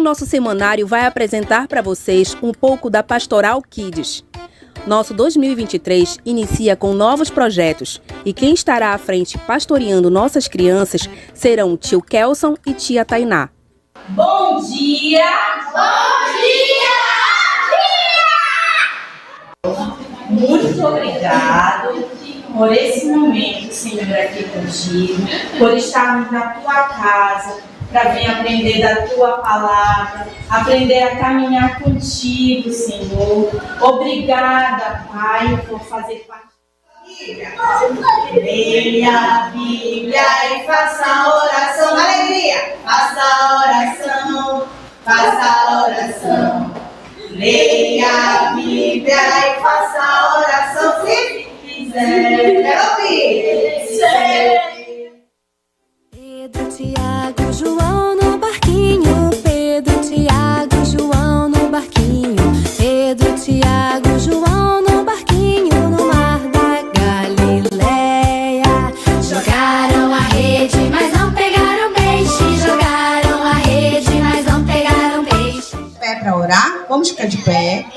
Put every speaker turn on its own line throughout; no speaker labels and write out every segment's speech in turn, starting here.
nosso semanário vai apresentar para vocês um pouco da Pastoral Kids. Nosso 2023 inicia com novos projetos e quem estará à frente pastoreando nossas crianças serão o tio Kelson e tia Tainá.
Bom dia!
Bom dia!
Muito obrigado por esse momento, Senhor, aqui contigo, por estarmos na tua casa, para vir aprender da tua palavra, aprender a caminhar contigo, Senhor. Obrigada, Pai, por fazer parte.
Leia a Bíblia e faça a oração. Alegria! Faça a oração. Faça a oração. Leia a Bíblia e faça a oração. Se quiser. Quero ouvir.
Pedro, Tiago, João no barquinho. Pedro, Tiago, João no barquinho. Pedro, Tiago, João no barquinho no mar da Galileia. Jogaram a rede, mas não pegaram peixe. Jogaram a rede, mas não pegaram peixe.
Pé para orar? Vamos ficar de pé.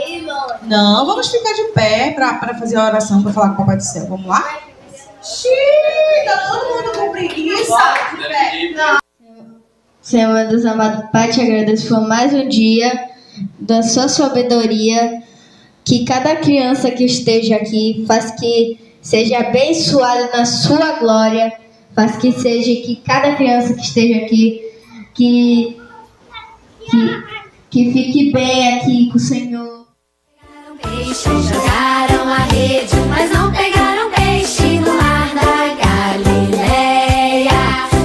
Não, vamos ficar de pé para fazer a oração, para falar com o Papai do Céu. Vamos lá? Xiii, tá todo mundo com preguiça.
Senhor, meu Deus amado Pai, te agradeço por mais um dia da sua sabedoria, que cada criança que esteja aqui faz que seja abençoada na sua glória, faz que seja que cada criança que esteja aqui, que fique bem aqui com o Senhor.
Jogaram a rede, mas não pegaram peixe no mar da Galileia.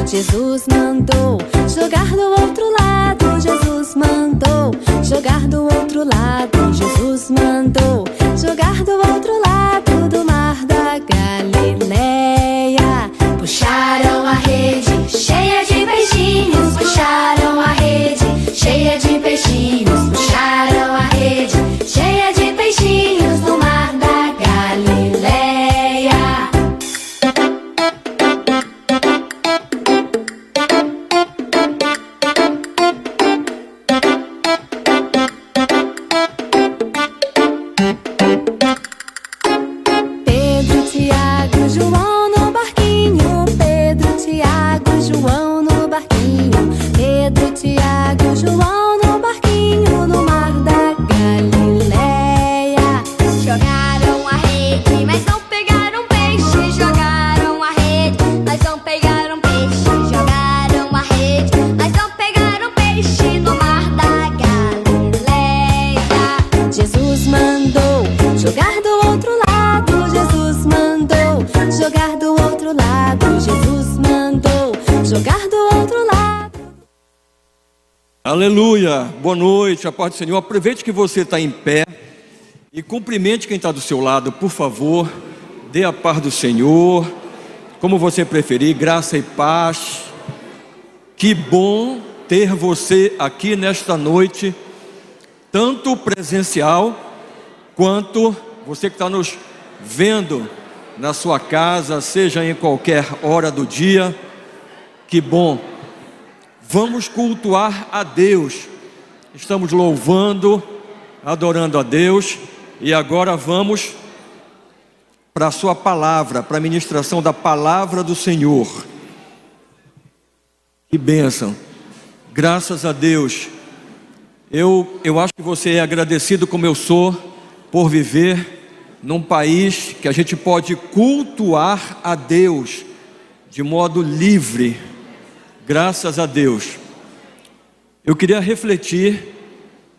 Jesus mandou jogar do outro lado. Jesus mandou jogar do outro lado. Jesus mandou jogar do outro lado do mar da Galileia. Puxaram a rede cheia de peixinhos. Puxaram a rede cheia de peixinhos. Puxaram a rede cheia de peixinhos no mar da Galileia. Pedro, Tiago, João no barquinho. Pedro, Tiago, João no barquinho. Pedro, Tiago, João no barquinho no mar da Galileia. Jogaram a rede, mas não pegaram peixe. Jogaram a rede, mas não pegaram peixe. Jogaram a rede, mas não pegaram peixe no mar da Galileia. Jesus mandou jogar do outro lado. Jesus mandou jogar do outro lado. Jesus mandou jogar do outro lado.
Aleluia, boa noite, a paz do Senhor. Aproveite que você está em pé e cumprimente quem está do seu lado, por favor. Dê a paz do Senhor, como você preferir, graça e paz. Que bom ter você aqui nesta noite, tanto presencial, quanto você que está nos vendo na sua casa, seja em qualquer hora do dia. Que bom. Vamos cultuar a Deus. Estamos louvando, adorando a Deus. E agora vamos para a sua palavra, para a ministração da palavra do Senhor. Que bênção. Graças a Deus. Eu acho que você é agradecido como eu sou por viver num país que a gente pode cultuar a Deus de modo livre. Graças a Deus. Eu queria refletir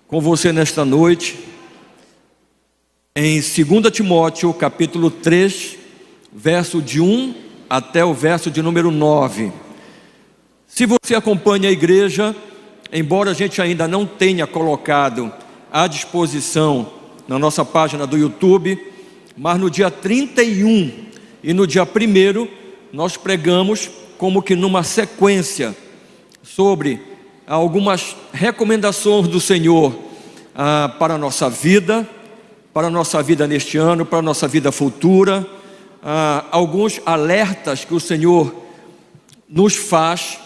com você nesta noite em 2 Timóteo, capítulo 3, verso de 1 até o verso de número 9. Se você acompanha a igreja, embora a gente ainda não tenha colocado à disposição na nossa página do YouTube, mas no dia 31 e no dia 1º nós pregamos como que numa sequência sobre algumas recomendações do Senhor para a nossa vida neste ano, para a nossa vida futura, alguns alertas que o Senhor nos faz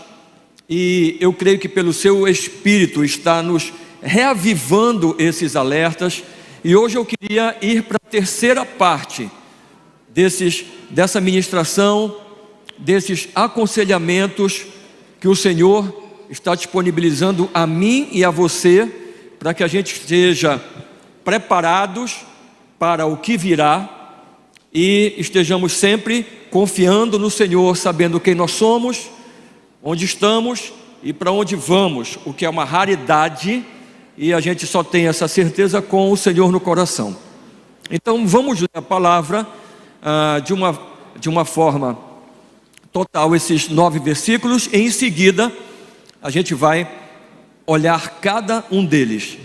e eu creio que pelo seu Espírito está nos reavivando esses alertas. E hoje eu queria ir para a terceira parte dessa ministração, desses aconselhamentos que o Senhor está disponibilizando a mim e a você, para que a gente esteja preparados para o que virá e estejamos sempre confiando no Senhor, sabendo quem nós somos, onde estamos e para onde vamos, o que é uma raridade, e a gente só tem essa certeza com o Senhor no coração. Então vamos ler a palavra de uma forma total, esses 9 versículos, e em seguida a gente vai olhar cada um deles.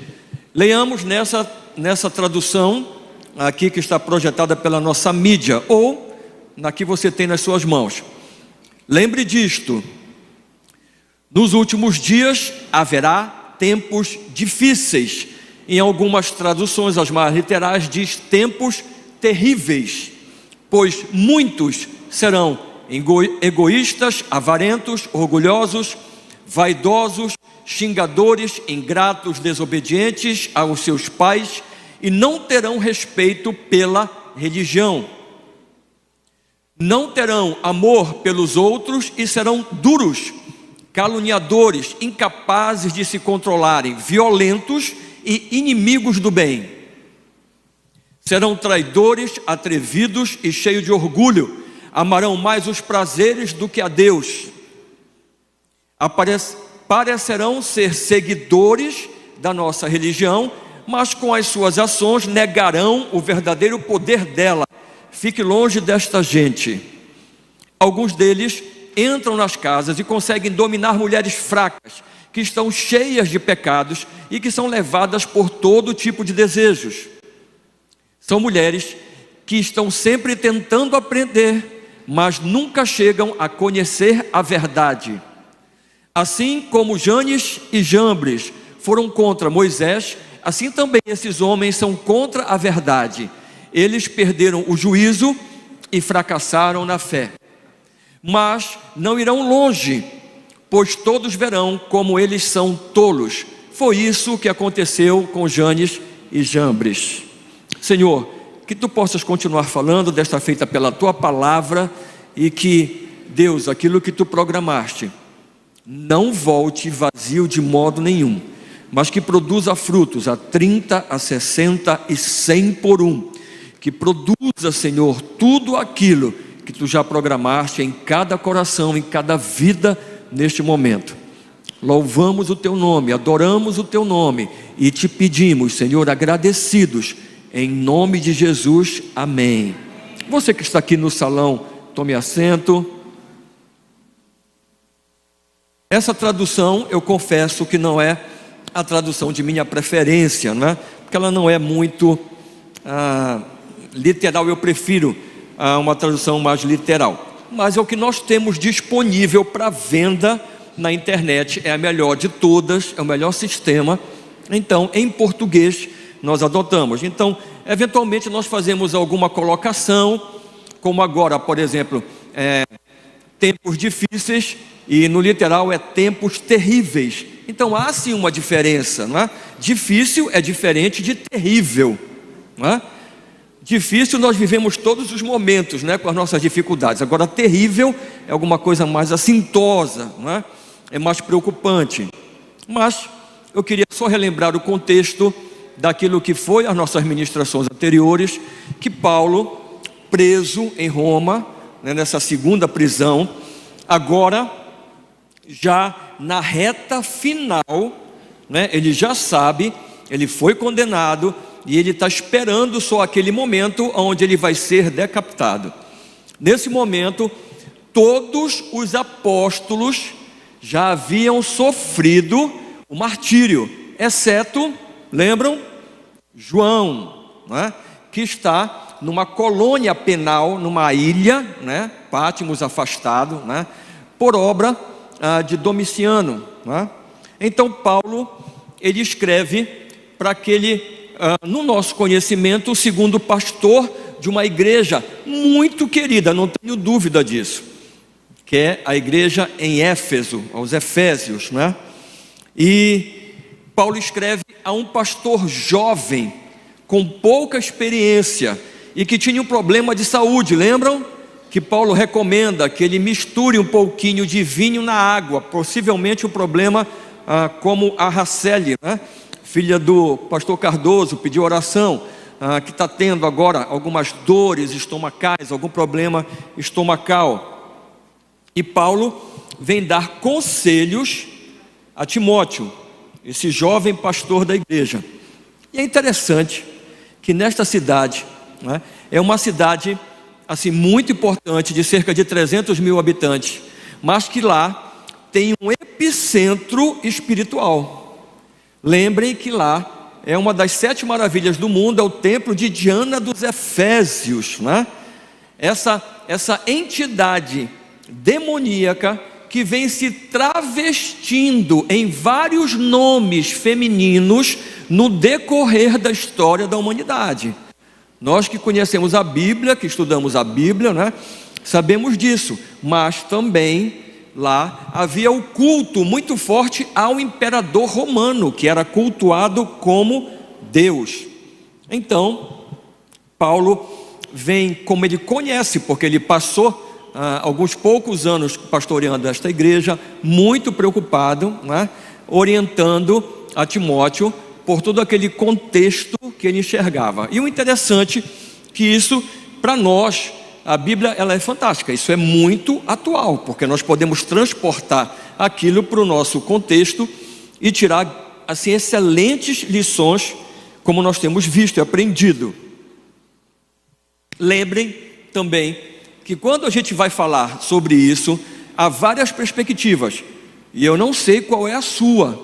Leiamos nessa tradução aqui que está projetada pela nossa mídia, ou na que você tem nas suas mãos. Lembre disto: nos últimos dias haverá tempos difíceis. Em algumas traduções, as mais literais, diz tempos terríveis, pois muitos serão egoístas, avarentos, orgulhosos, vaidosos, xingadores, ingratos, desobedientes aos seus pais, e não terão respeito pela religião. Não terão amor pelos outros e serão duros, caluniadores, incapazes de se controlarem, violentos e inimigos do bem. Serão traidores, atrevidos e cheios de orgulho. Amarão mais os prazeres do que a Deus. Parecerão ser seguidores da nossa religião, mas com as suas ações negarão o verdadeiro poder dela. Fique longe desta gente. Alguns deles entram nas casas e conseguem dominar mulheres fracas, que estão cheias de pecados e que são levadas por todo tipo de desejos. São mulheres que estão sempre tentando aprender, mas nunca chegam a conhecer a verdade. Assim como Janes e Jambres foram contra Moisés, assim também esses homens são contra a verdade. Eles perderam o juízo e fracassaram na fé. Mas não irão longe, pois todos verão como eles são tolos. Foi isso que aconteceu com Janes e Jambres. Senhor, que Tu possas continuar falando desta feita pela Tua palavra, e que, Deus, aquilo que Tu programaste não volte vazio de modo nenhum, mas que produza frutos a 30, a 60 e 100 por um. Que produza, Senhor, tudo aquilo que Tu já programaste em cada coração, em cada vida neste momento. Louvamos o Teu nome, adoramos o Teu nome e Te pedimos, Senhor, agradecidos, em nome de Jesus, amém. Você que está aqui no salão, tome assento. Essa tradução, eu confesso que não é a tradução de minha preferência, né? Porque ela não é muito literal. Eu prefiro uma tradução mais literal, mas é o que nós temos disponível para venda na internet, é a melhor de todas, é o melhor sistema. Então, em português, nós adotamos. Então, eventualmente nós fazemos alguma colocação, como agora, por exemplo, tempos difíceis, e no literal é tempos terríveis. Então há sim uma diferença, não é? Difícil é diferente de terrível, não é? Difícil nós vivemos todos os momentos, né, com as nossas dificuldades. Agora terrível é alguma coisa mais assintosa, não é? É mais preocupante. Mas eu queria só relembrar o contexto daquilo que foi as nossas ministrações anteriores, que Paulo, preso em Roma, né, nessa segunda prisão, agora já na reta final, né, ele já sabe, ele foi condenado e ele está esperando só aquele momento onde ele vai ser decapitado. Nesse momento, todos os apóstolos já haviam sofrido o martírio, exceto, lembram? João, né, que está numa colônia penal, numa ilha, né, Patmos, afastado, né, por obra de Domiciano, né? Então Paulo, ele escreve para aquele, no nosso conhecimento, o segundo pastor de uma igreja muito querida, não tenho dúvida disso, que é a igreja em Éfeso, aos Efésios, né? E Paulo escreve a um pastor jovem, com pouca experiência, e que tinha um problema de saúde. Lembram? Que Paulo recomenda que ele misture um pouquinho de vinho na água, possivelmente um problema como a Raceli, né? Filha do pastor Cardoso, pediu oração, que está tendo agora algumas dores estomacais, algum problema estomacal. E Paulo vem dar conselhos a Timóteo, esse jovem pastor da igreja. E é interessante que nesta cidade, né, é uma cidade assim muito importante, de cerca de 300 mil habitantes, mas que lá tem um epicentro espiritual. Lembrem que lá é uma das 7 maravilhas do mundo, é o templo de Diana dos Efésios, né? Essa entidade demoníaca que vem se travestindo em vários nomes femininos no decorrer da história da humanidade. Nós que conhecemos a Bíblia, que estudamos a Bíblia, né, sabemos disso, mas também lá havia o culto muito forte ao imperador romano, que era cultuado como Deus. Então, Paulo vem, como ele conhece, porque ele passou alguns poucos anos pastoreando esta igreja, muito preocupado, né, orientando a Timóteo por todo aquele contexto que ele enxergava. E o interessante é que isso, para nós, a Bíblia ela é fantástica, isso é muito atual, porque nós podemos transportar aquilo para o nosso contexto e tirar assim excelentes lições, como nós temos visto e aprendido. Lembrem também que quando a gente vai falar sobre isso, há várias perspectivas, e eu não sei qual é a sua,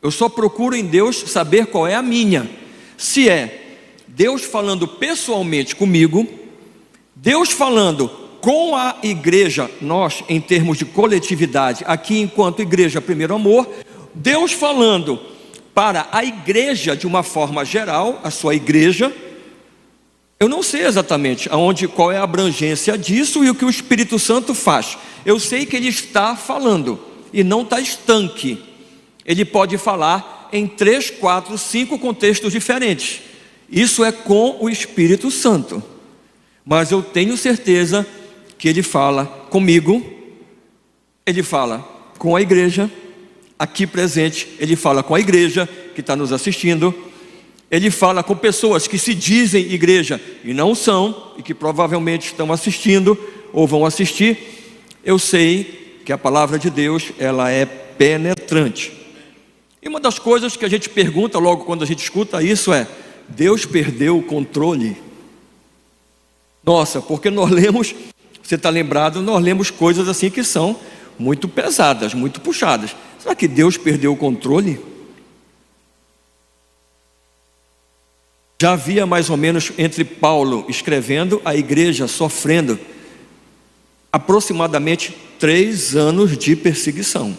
eu só procuro em Deus saber qual é a minha. Se é Deus falando pessoalmente comigo, Deus falando com a igreja, nós em termos de coletividade, aqui enquanto igreja Primeiro Amor, Deus falando para a igreja de uma forma geral, a sua igreja. Eu não sei exatamente qual é a abrangência disso e o que o Espírito Santo faz. Eu sei que ele está falando e não está estanque. Ele pode falar em 3, 4, 5 contextos diferentes. Isso é com o Espírito Santo. Mas eu tenho certeza que ele fala comigo, ele fala com a igreja aqui presente, ele fala com a igreja que está nos assistindo. Ele fala com pessoas que se dizem igreja e não são, e que provavelmente estão assistindo ou vão assistir. Eu sei que a palavra de Deus, ela é penetrante. E uma das coisas que a gente pergunta logo quando a gente escuta isso é: Deus perdeu o controle? Nossa, porque nós lemos, você está lembrado, nós lemos coisas assim que são muito pesadas, muito puxadas. Será que Deus perdeu o controle? Já havia mais ou menos, entre Paulo escrevendo, a igreja sofrendo aproximadamente 3 anos de perseguição.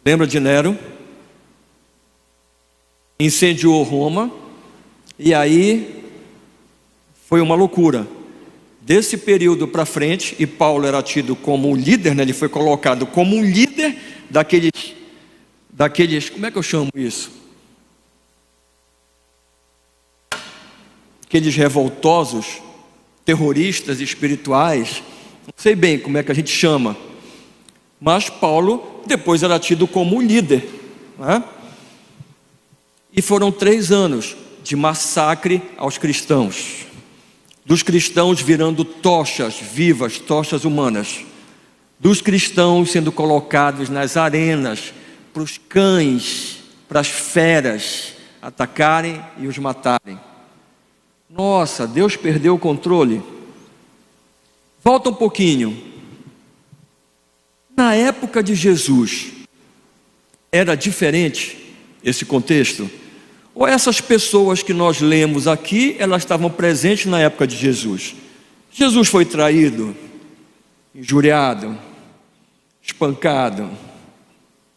Lembra de Nero? Incendiou Roma, e aí foi uma loucura. Desse período para frente, e Paulo era tido como um líder, né? Ele foi colocado como um líder daqueles, como é que eu chamo isso? Aqueles revoltosos, terroristas espirituais, não sei bem como é que a gente chama, mas Paulo depois era tido como um líder, né? E foram 3 anos de massacre aos cristãos, dos cristãos virando tochas vivas, tochas humanas, dos cristãos sendo colocados nas arenas para os cães, para as feras atacarem e os matarem. Nossa, Deus perdeu o controle. Volta um pouquinho. Na época de Jesus, era diferente esse contexto? Ou essas pessoas que nós lemos aqui, elas estavam presentes na época de Jesus? Jesus foi traído, injuriado, espancado,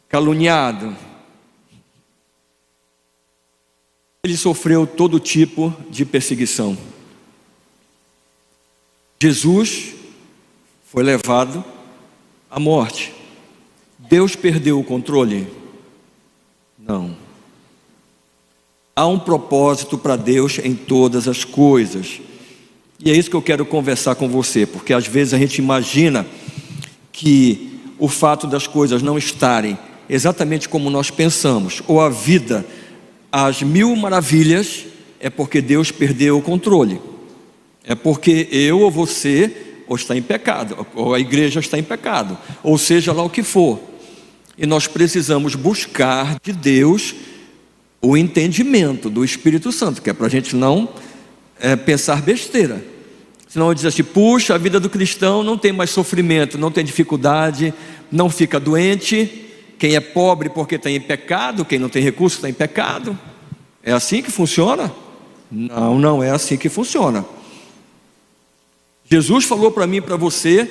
caluniado. Ele sofreu todo tipo de perseguição. Jesus foi levado à morte. Deus perdeu o controle? Não. Há um propósito para Deus em todas as coisas. E é isso que eu quero conversar com você, porque às vezes a gente imagina que o fato das coisas não estarem exatamente como nós pensamos, ou a vida às mil maravilhas, é porque Deus perdeu o controle. É porque eu ou você ou está em pecado, ou a igreja está em pecado, ou seja lá o que for. E nós precisamos buscar de Deus o entendimento do Espírito Santo, que é para a gente não pensar besteira. Senão diz assim: puxa, a vida do cristão não tem mais sofrimento, não tem dificuldade, não fica doente. Quem é pobre porque está em pecado, quem não tem recurso está em pecado. É assim que funciona? Não, não é assim que funciona. Jesus falou para mim e para você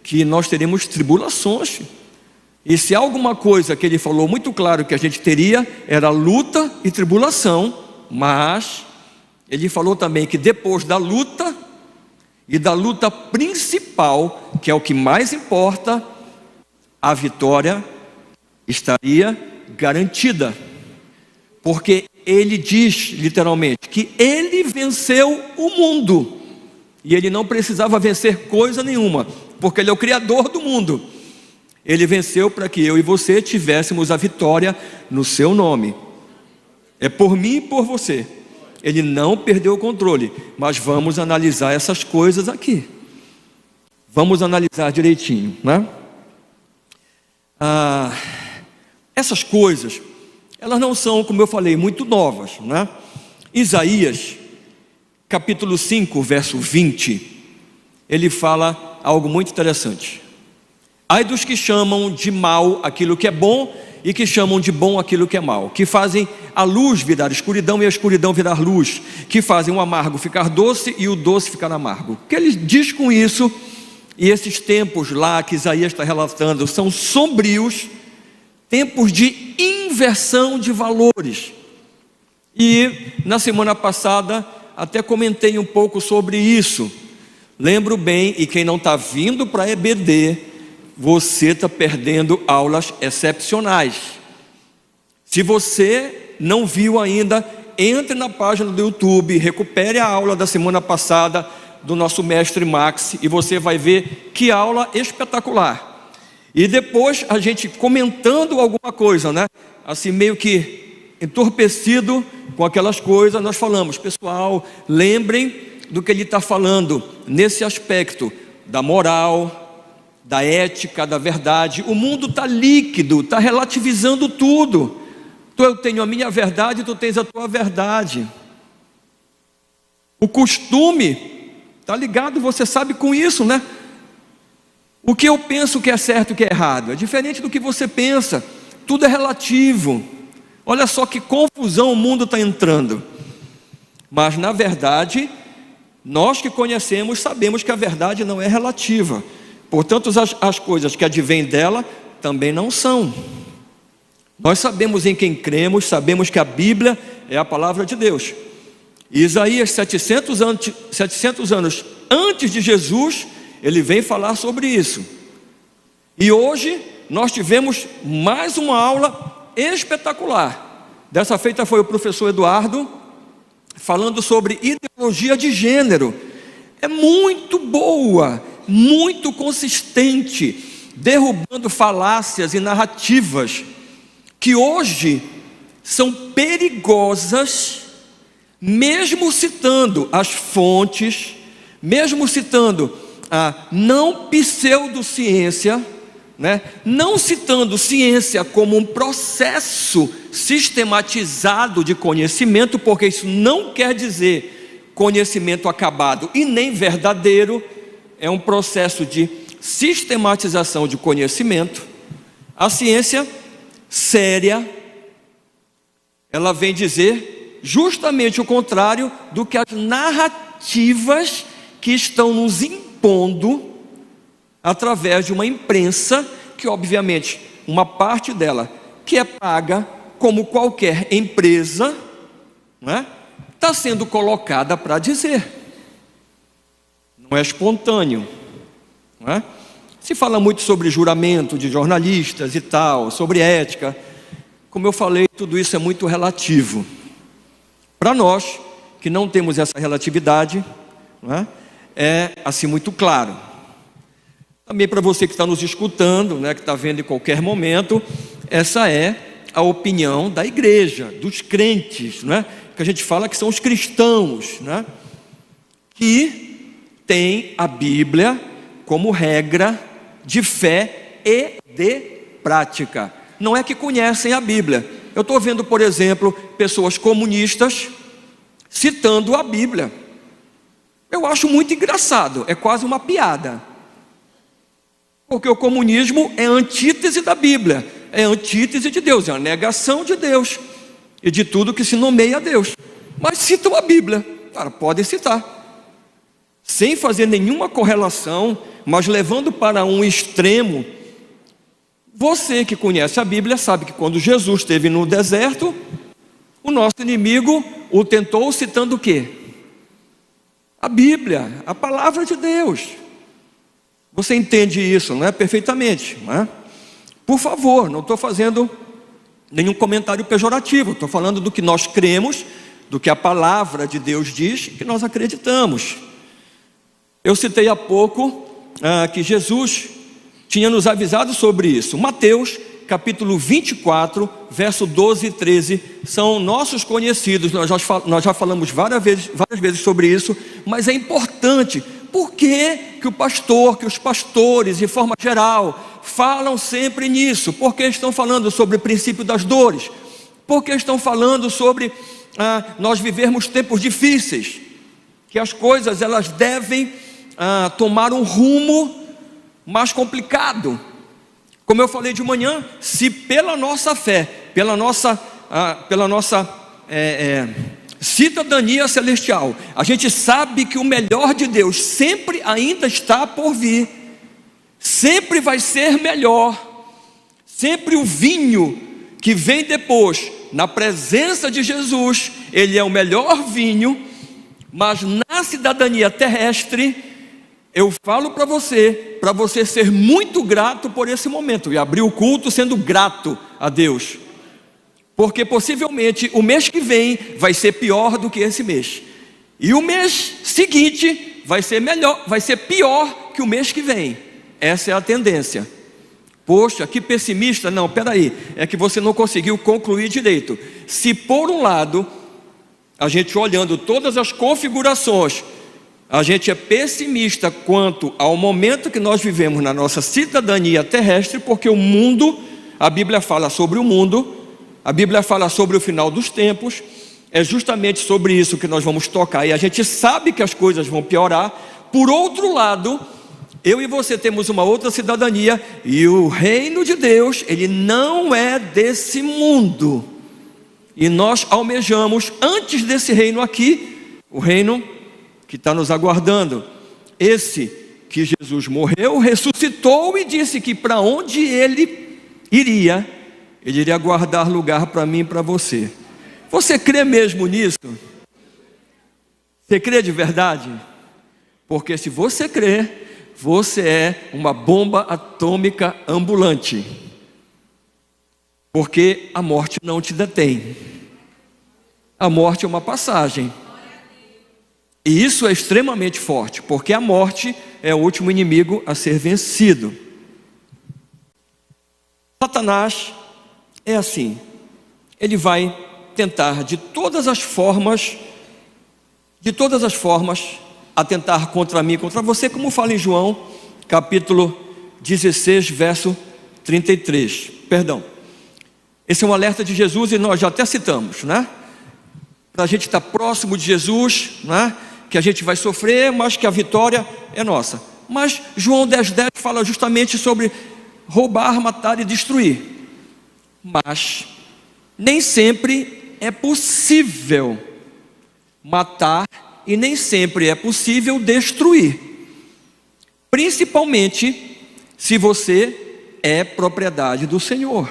que nós teremos tribulações. E se há alguma coisa que ele falou muito claro que a gente teria, era luta e tribulação. Mas ele falou também que depois da luta, e da luta principal, que é o que mais importa, a vitória estaria garantida. Porque ele diz literalmente que ele venceu o mundo, e ele não precisava vencer coisa nenhuma, porque ele é o criador do mundo. Ele venceu para que eu e você tivéssemos a vitória no seu nome. É por mim e por você. Ele não perdeu o controle. Mas vamos analisar essas coisas aqui. Vamos analisar direitinho, né? Essas coisas, elas não são, como eu falei, muito novas, né? Isaías, capítulo 5, verso 20, ele fala algo muito interessante. Ai dos que chamam de mal aquilo que é bom, e que chamam de bom aquilo que é mal, que fazem a luz virar escuridão e a escuridão virar luz, que fazem o amargo ficar doce e o doce ficar amargo. O que ele diz com isso? E esses tempos lá que Isaías está relatando são sombrios, tempos de inversão de valores. E na semana passada até comentei um pouco sobre isso. Lembro bem, e quem não está vindo para a EBD, você está perdendo aulas excepcionais. Se você não viu ainda, entre na página do YouTube, recupere a aula da semana passada do nosso mestre Max, e você vai ver que aula espetacular. E depois a gente comentando alguma coisa, né? Assim meio que entorpecido com aquelas coisas, nós falamos: pessoal, lembrem do que ele está falando nesse aspecto da moral, da ética, da verdade. O mundo está líquido, está relativizando tudo. Eu tenho a minha verdade, tu tens a tua verdade. O costume está ligado, você sabe, com isso, né? O que eu penso que é certo e que é errado é diferente do que você pensa. Tudo é relativo. Olha só que confusão o mundo está entrando. Mas na verdade, nós que conhecemos sabemos que a verdade não é relativa. Portanto, as coisas que advêm dela também não são. Nós sabemos em quem cremos, sabemos que a Bíblia é a palavra de Deus. Isaías, 700 anos antes de Jesus, ele vem falar sobre isso. E hoje nós tivemos mais uma aula espetacular. Dessa feita foi o professor Eduardo, falando sobre ideologia de gênero. É muito boa, muito consistente, derrubando falácias e narrativas que hoje são perigosas, mesmo citando as fontes, mesmo citando a não pseudociência, né? Não citando ciência como um processo sistematizado de conhecimento, porque isso não quer dizer conhecimento acabado e nem verdadeiro. É um processo de sistematização de conhecimento. A ciência séria, ela vem dizer justamente o contrário do que as narrativas que estão nos impondo através de uma imprensa que, obviamente, uma parte dela que é paga, como qualquer empresa, né, está sendo colocada para dizer. Não é espontâneo. não é? Se fala muito sobre juramento de jornalistas e tal, sobre ética. Como eu falei, tudo isso é muito relativo. Para nós, que não temos essa relatividade, não é? É assim muito claro. Também para você que está nos escutando, né, que está vendo em qualquer momento, essa é a opinião da igreja, dos crentes, não é? Que a gente fala que são os cristãos, não é? Que tem a Bíblia como regra de fé e de prática. Não é que conhecem a Bíblia. Eu estou vendo, por exemplo, pessoas comunistas citando a Bíblia. Eu acho muito engraçado, é quase uma piada. Porque o comunismo é a antítese da Bíblia, é a antítese de Deus, é a negação de Deus e de tudo que se nomeia a Deus. Mas citam a Bíblia, cara, podem citar, sem fazer nenhuma correlação, mas levando para um extremo. Você que conhece a Bíblia sabe que quando Jesus esteve no deserto, o nosso inimigo o tentou citando o quê? A Bíblia, a palavra de Deus. Você entende isso, não é? Perfeitamente, não é? Por favor, não estou fazendo nenhum comentário pejorativo, estou falando do que nós cremos, do que a palavra de Deus diz, que nós acreditamos. Eu citei há pouco que Jesus tinha nos avisado sobre isso. Mateus, capítulo 24, verso 12 e 13, são nossos conhecidos, nós já falamos várias vezes sobre isso, mas é importante. Por que os pastores, de forma geral, falam sempre nisso? Porque estão falando sobre o princípio das dores, porque estão falando sobre nós vivermos tempos difíceis, que as coisas elas devem tomar um rumo mais complicado. Como eu falei de manhã, se pela nossa fé, pela nossa cidadania celestial, a gente sabe que o melhor de Deus sempre ainda está por vir, sempre vai ser melhor, sempre o vinho que vem depois, na presença de Jesus, ele é o melhor vinho. Mas na cidadania terrestre, eu falo para você ser muito grato por esse momento e abrir o culto sendo grato a Deus, porque possivelmente o mês que vem vai ser pior do que esse mês, e o mês seguinte vai ser melhor, vai ser pior que o mês que vem. Essa é a tendência. Poxa, que pessimista. Não, peraí, é que você não conseguiu concluir direito. Se por um lado, a gente olhando todas as configurações, a gente é pessimista quanto ao momento que nós vivemos na nossa cidadania terrestre, porque o mundo, a Bíblia fala sobre o mundo, a Bíblia fala sobre o final dos tempos, é justamente sobre isso que nós vamos tocar, e a gente sabe que as coisas vão piorar. Por outro lado, eu e você temos uma outra cidadania, e o reino de Deus, ele não é desse mundo, e nós almejamos, antes desse reino aqui, o reino que está nos aguardando, esse que Jesus morreu, ressuscitou e disse que para onde ele iria guardar lugar para mim e para você. Você crê mesmo nisso? Você crê de verdade? Porque se você crê, você é uma bomba atômica ambulante, porque a morte não te detém. A morte é uma passagem, e isso é extremamente forte, porque a morte é o último inimigo a ser vencido. Satanás é assim, ele vai tentar de todas as formas, atentar contra mim, contra você, como fala em João, capítulo 16, verso 33. Perdão, esse é um alerta de Jesus e nós já até citamos, né? Para a gente estar próximo de Jesus, né? Que a gente vai sofrer, mas que a vitória é nossa. Mas João 10,10 fala justamente sobre roubar, matar e destruir. Mas nem sempre é possível matar e nem sempre é possível destruir, principalmente se você é propriedade do Senhor.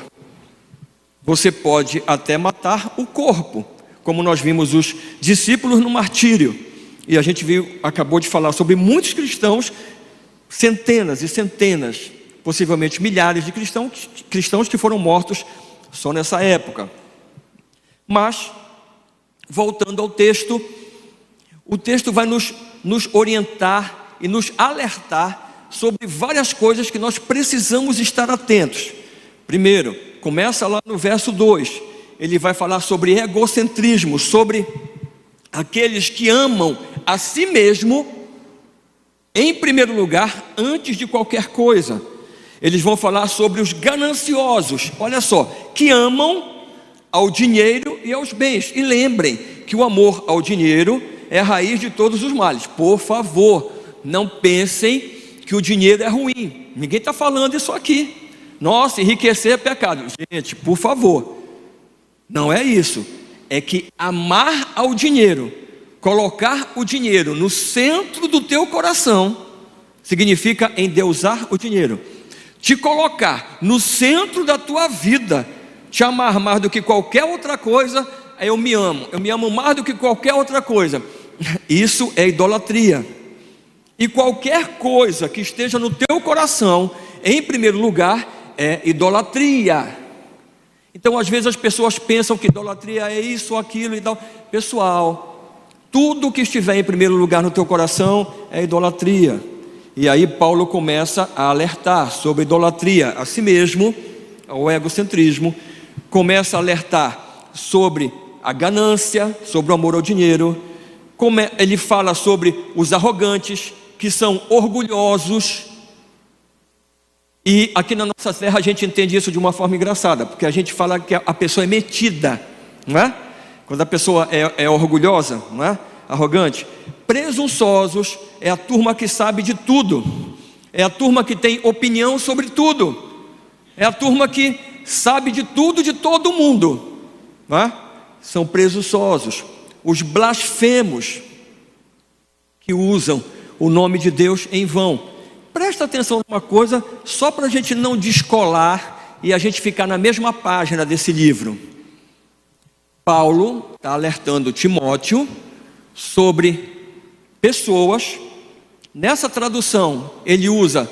Você pode até matar o corpo, como nós vimos os discípulos no martírio, e a gente acabou de falar sobre muitos cristãos centenas e centenas, possivelmente milhares de cristãos que foram mortos só nessa época. Mas, voltando ao texto, o texto vai nos orientar e nos alertar sobre várias coisas que nós precisamos estar atentos. Primeiro, começa lá no verso 2, ele vai falar sobre egocentrismo, sobre aqueles que amam a si mesmo em primeiro lugar, antes de qualquer coisa. Eles vão falar sobre os gananciosos, olha só, que amam ao dinheiro e aos bens. E lembrem que o amor ao dinheiro é a raiz de todos os males. Por favor, não pensem que o dinheiro é ruim. Ninguém está falando isso aqui. Nossa, enriquecer é pecado. Gente, por favor, não é isso. É que amar ao dinheiro, colocar o dinheiro no centro do teu coração, significa endeusar o dinheiro. Te colocar no centro da tua vida, te amar mais do que qualquer outra coisa, eu me amo mais do que qualquer outra coisa. Isso é idolatria. E qualquer coisa que esteja no teu coração, em primeiro lugar, é idolatria. Então, às vezes as pessoas pensam que idolatria é isso, aquilo e tal. Pessoal, tudo que estiver em primeiro lugar no teu coração é idolatria. E aí Paulo começa a alertar sobre idolatria a si mesmo, o egocentrismo, começa a alertar sobre a ganância, sobre o amor ao dinheiro. Ele fala sobre os arrogantes, que são orgulhosos. E aqui na nossa terra a gente entende isso de uma forma engraçada, porque a gente fala que a pessoa é metida, não é? Quando a pessoa é orgulhosa, não é? Arrogante. Presunçosos é a turma que sabe de tudo, é a turma que tem opinião sobre tudo, é a turma que sabe de tudo de todo mundo, não é? São presunçosos. Os blasfemos, que usam o nome de Deus em vão. Presta atenção numa coisa, só para a gente não descolar e a gente ficar na mesma página desse livro. Paulo está alertando Timóteo sobre pessoas. Nessa tradução ele usa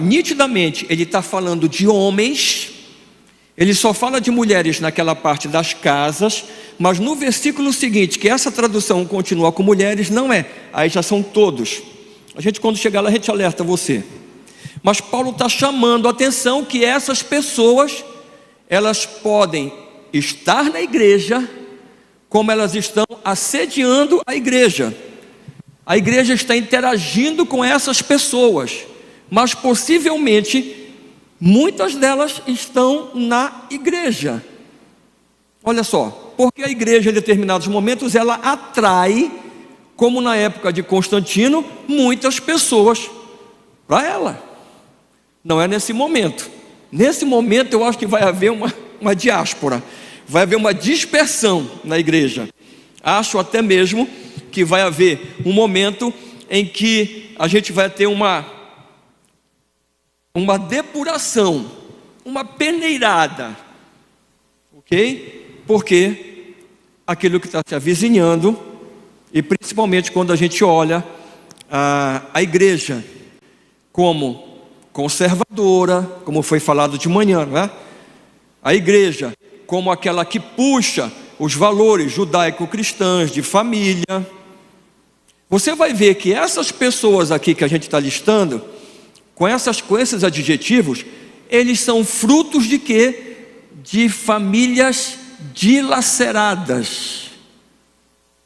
nitidamente, ele está falando de homens. Ele só fala de mulheres naquela parte das casas, mas no versículo seguinte, que essa tradução continua com mulheres, não é, aí já são todos. A gente, quando chegar lá, a gente alerta você. Mas Paulo está chamando a atenção que essas pessoas, elas podem estar na igreja, como elas estão assediando a igreja. A igreja está interagindo com essas pessoas, mas possivelmente muitas delas estão na igreja. Olha só, porque a igreja em determinados momentos ela atrai, como na época de Constantino, muitas pessoas para ela. Não é nesse momento. Nesse momento eu acho que vai haver uma diáspora, vai haver uma dispersão na igreja. Acho até mesmo que vai haver um momento em que a gente vai ter uma depuração, uma peneirada, ok? Porque aquilo que está se avizinhando, e principalmente quando a gente olha a igreja como conservadora, como foi falado de manhã, não é? A igreja como aquela que puxa os valores judaico-cristãos de família. Você vai ver que essas pessoas aqui que a gente está listando, com esses adjetivos, eles são frutos de quê? De famílias dilaceradas.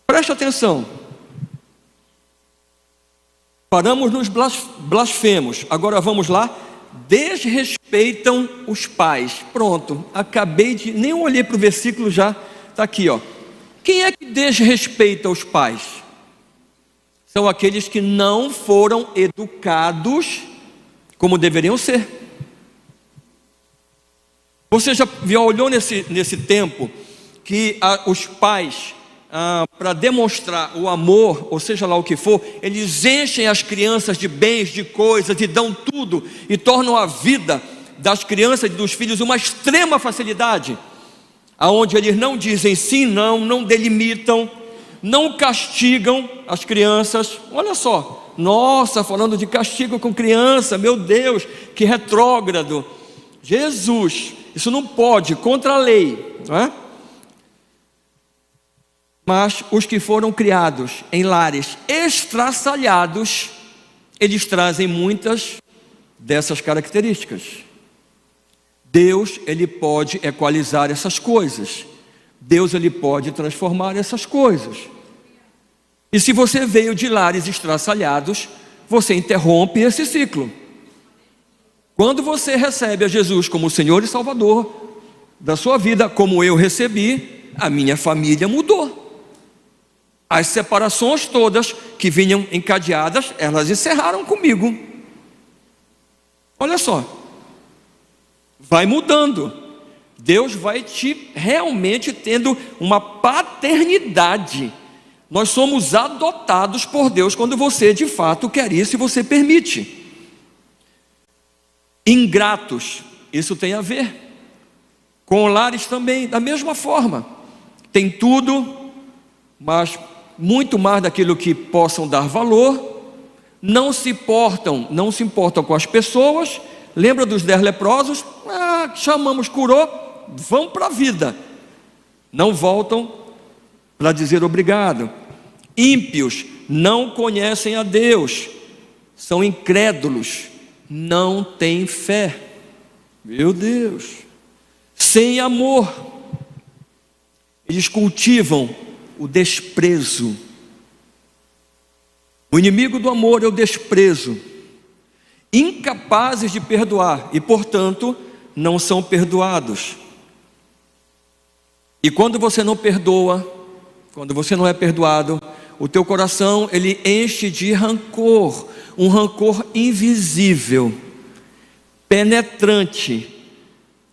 Preste atenção. Paramos nos blasfemos. Agora vamos lá. Desrespeitam os pais. Pronto, nem olhei para o versículo, já está aqui, ó. Quem é que desrespeita os pais? São aqueles que não foram educados como deveriam ser. Você já olhou nesse tempo que os pais, para demonstrar o amor, ou seja lá o que for, eles enchem as crianças de bens, de coisas, e dão tudo, e tornam a vida das crianças e dos filhos uma extrema facilidade, aonde eles não dizem sim, não delimitam, não castigam as crianças. Olha só, Nossa, falando de castigo com criança, meu Deus, que retrógrado. Jesus, isso não pode, contra a lei, não é? Mas os que foram criados em lares estraçalhados, eles trazem muitas dessas características. Deus, ele pode equalizar essas coisas. Deus, ele pode transformar essas coisas. E se você veio de lares estraçalhados, você interrompe esse ciclo. Quando você recebe a Jesus como Senhor e Salvador da sua vida, como eu recebi, a minha família mudou. As separações todas que vinham encadeadas, elas encerraram comigo. Olha só, vai mudando. Deus vai te realmente tendo uma paternidade. Nós somos adotados por Deus quando você de fato quer isso e você permite. Ingratos, isso tem a ver com lares também, da mesma forma. Tem tudo, mas muito mais daquilo que possam dar valor, não se importam com as pessoas. Lembra dos 10 leprosos? Chamamos, curou, vão para a vida, não voltam para dizer obrigado. Ímpios não conhecem a Deus, são incrédulos, não têm fé. Meu Deus, sem amor, eles cultivam o desprezo. O inimigo do amor é o desprezo. Incapazes de perdoar e, portanto, não são perdoados. E quando você não perdoa, quando você não é perdoado, o teu coração, ele enche de rancor, um rancor invisível, penetrante,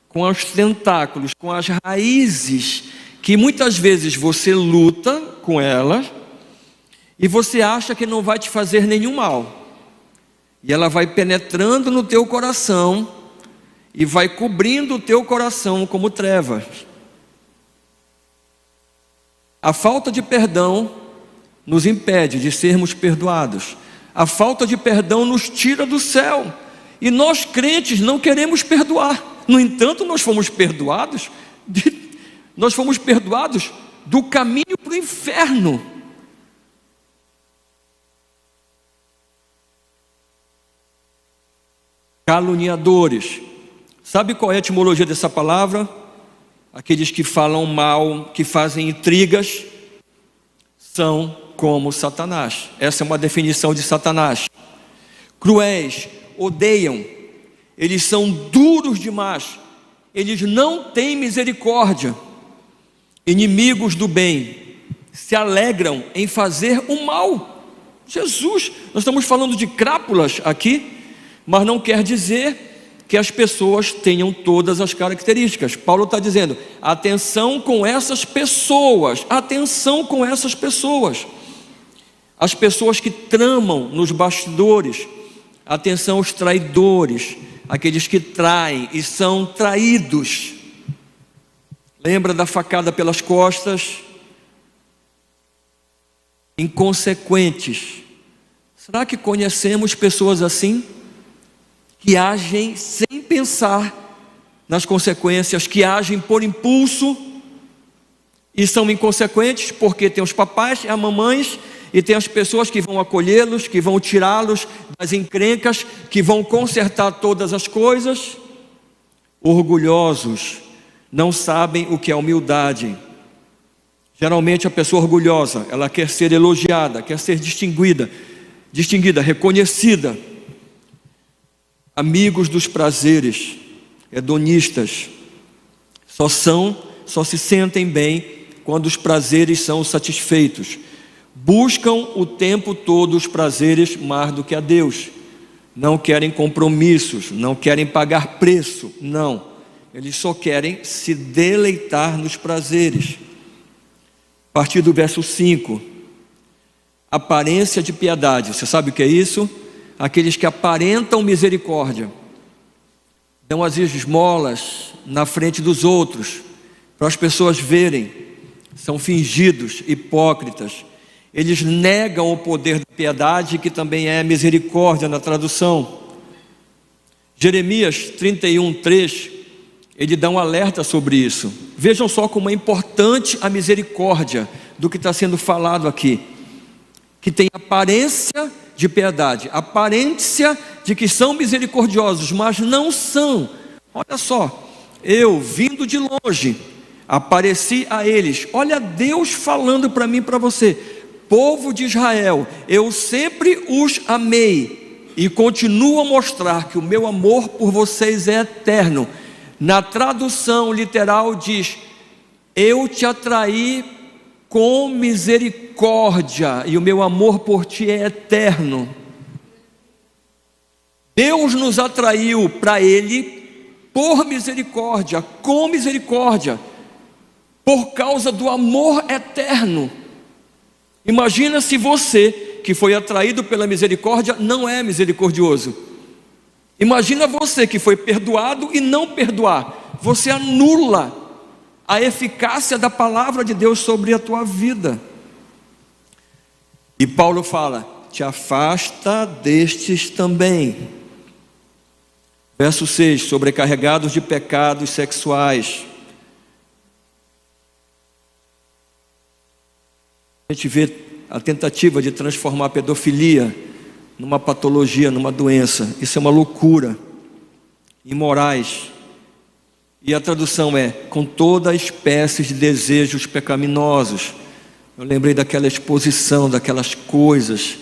com os tentáculos, com as raízes, que muitas vezes você luta com elas, e você acha que não vai te fazer nenhum mal, e ela vai penetrando no teu coração, e vai cobrindo o teu coração como trevas. A falta de perdão nos impede de sermos perdoados. A falta de perdão nos tira do céu. E nós crentes não queremos perdoar. No entanto, nós fomos perdoados do caminho para o inferno. Caluniadores. Sabe qual é a etimologia dessa palavra? Aqueles que falam mal, que fazem intrigas, são como Satanás. Essa é uma definição de Satanás. Cruéis, odeiam, eles são duros demais, eles não têm misericórdia. Inimigos do bem, se alegram em fazer o mal. Jesus, nós estamos falando de crápulas aqui, mas não quer dizer que as pessoas tenham todas as características. Paulo está dizendo, atenção com essas pessoas, atenção com essas pessoas. As pessoas que tramam nos bastidores, atenção aos traidores, aqueles que traem e são traídos. Lembra da facada pelas costas? Inconsequentes. Será que conhecemos pessoas assim? Que agem sem pensar nas consequências, que agem por impulso e são inconsequentes porque tem os papais e as mamães e tem as pessoas que vão acolhê-los, que vão tirá-los das encrencas, que vão consertar todas as coisas. Orgulhosos, não sabem o que é humildade. Geralmente a pessoa orgulhosa, ela quer ser elogiada, quer ser distinguida, reconhecida. Amigos dos prazeres, hedonistas, só se sentem bem quando os prazeres são satisfeitos. Buscam o tempo todo os prazeres mais do que a Deus. Não querem compromissos, não querem pagar preço, não. Eles só querem se deleitar nos prazeres. A partir do verso 5, aparência de piedade. Você sabe o que é isso? Aqueles que aparentam misericórdia, dão as esmolas na frente dos outros, para as pessoas verem, são fingidos, hipócritas, eles negam o poder da piedade, que também é misericórdia na tradução. Jeremias 31:3, ele dá um alerta sobre isso. Vejam só como é importante a misericórdia do que está sendo falado aqui, que tem aparência de piedade, aparência de que são misericordiosos, mas não são. Olha só, eu vindo de longe, apareci a eles. Olha Deus falando para mim e para você: povo de Israel, eu sempre os amei e continuo a mostrar que o meu amor por vocês é eterno. Na tradução literal diz: eu te atraí com misericórdia e o meu amor por ti é eterno. Deus nos atraiu para Ele por misericórdia, com misericórdia, por causa do amor eterno. Imagina se você, que foi atraído pela misericórdia, não é misericordioso. Imagina você que foi perdoado e não perdoar. Você anula a eficácia da palavra de Deus sobre a tua vida. E Paulo fala: te afasta destes também. Verso 6, sobrecarregados de pecados sexuais. A gente vê a tentativa de transformar a pedofilia numa patologia, numa doença. Isso é uma loucura. Imorais. E a tradução é: com toda espécie de desejos pecaminosos. Eu lembrei daquela exposição, daquelas coisas,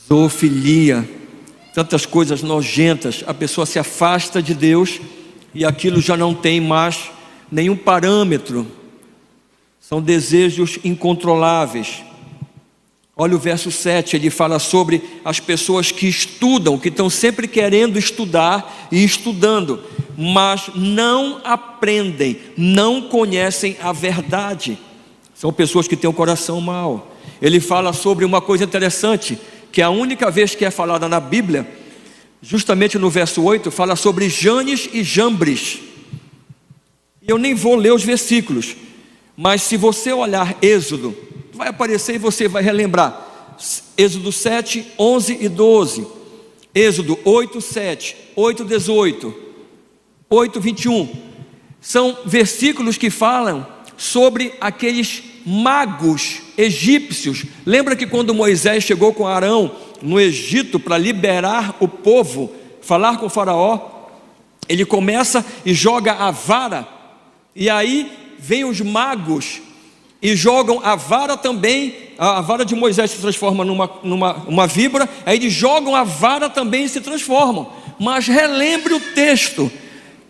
zoofilia, tantas coisas nojentas. A pessoa se afasta de Deus e aquilo já não tem mais nenhum parâmetro. São desejos incontroláveis. Olha o verso 7, ele fala sobre as pessoas que estudam, que estão sempre querendo estudar e estudando, mas não aprendem, não conhecem a verdade. São pessoas que têm o coração mau. Ele fala sobre uma coisa interessante, que é a única vez que é falada na Bíblia, justamente no verso 8, fala sobre Janes e Jambres. E eu nem vou ler os versículos, mas se você olhar Êxodo, vai aparecer e você vai relembrar. Êxodo 7, 11 e 12. Êxodo 8, 7, 8, 18, 8, 21. São versículos que falam sobre aqueles magos egípcios. Lembra que quando Moisés chegou com Arão no Egito para liberar o povo, falar com o faraó, ele começa e joga a vara, e aí vem os magos e jogam a vara também. A vara de Moisés se transforma numa víbora, aí eles jogam a vara também e se transformam. Mas relembre o texto,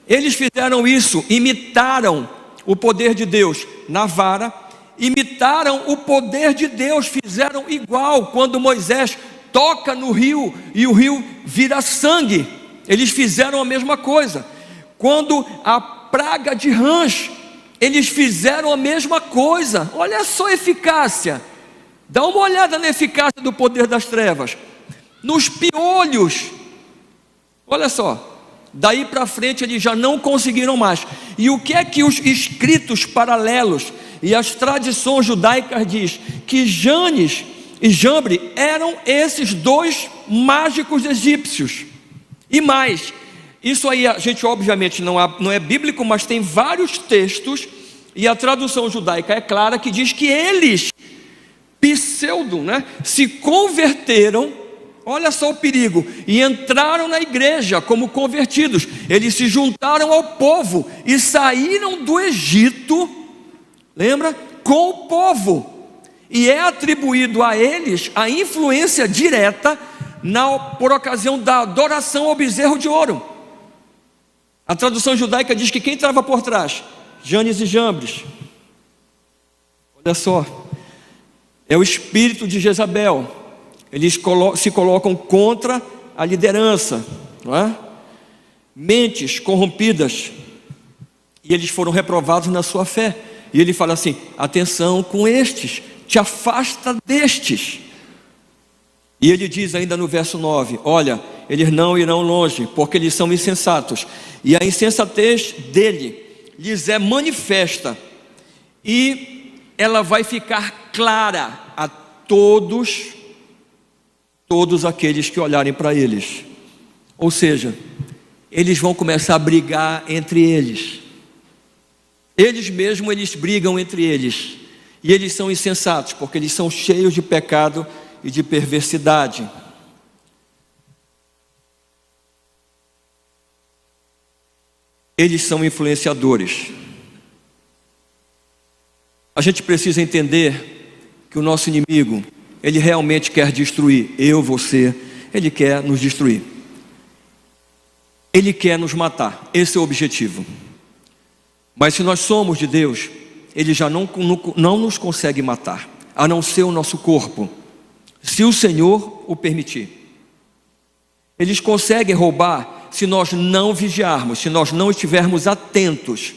eles fizeram isso, imitaram o poder de Deus na vara, imitaram o poder de Deus, fizeram igual quando Moisés toca no rio e o rio vira sangue. Eles fizeram a mesma coisa. Quando a praga de rãs, eles fizeram a mesma coisa. Olha só a eficácia. Dá uma olhada na eficácia do poder das trevas. Nos piolhos, olha só. Daí para frente eles já não conseguiram mais. E o que é que os escritos paralelos e as tradições judaicas diz? Que Janes e Jambre eram esses dois mágicos egípcios. E mais, isso aí a gente obviamente não é bíblico, mas tem vários textos, e a tradução judaica é clara, que diz que eles, se converteram. Olha só o perigo, e entraram na igreja como convertidos. Eles se juntaram ao povo e saíram do Egito, lembra? Com o povo. E é atribuído a eles a influência direta por ocasião da adoração ao bezerro de ouro. A tradução judaica diz que quem estava por trás? Janes e Jambres. Olha só, é o espírito de Jezabel. Eles se colocam contra a liderança, não é? Mentes corrompidas, e eles foram reprovados na sua fé. E ele fala assim: atenção com estes, te afasta destes. E ele diz ainda no verso 9: olha, eles não irão longe, porque eles são insensatos, e a insensatez dele lhes é manifesta, e ela vai ficar clara a todos aqueles que olharem para eles. Ou seja, eles vão começar a brigar entre eles. Eles mesmos, eles brigam entre eles. E eles são insensatos, porque eles são cheios de pecado e de perversidade. Eles são influenciadores. A gente precisa entender que o nosso inimigo, ele realmente quer destruir eu, você, ele quer nos destruir. Ele quer nos matar, esse é o objetivo. Mas se nós somos de Deus, ele já não nos consegue matar, a não ser o nosso corpo, se o Senhor o permitir. Eles conseguem roubar se nós não vigiarmos, se nós não estivermos atentos,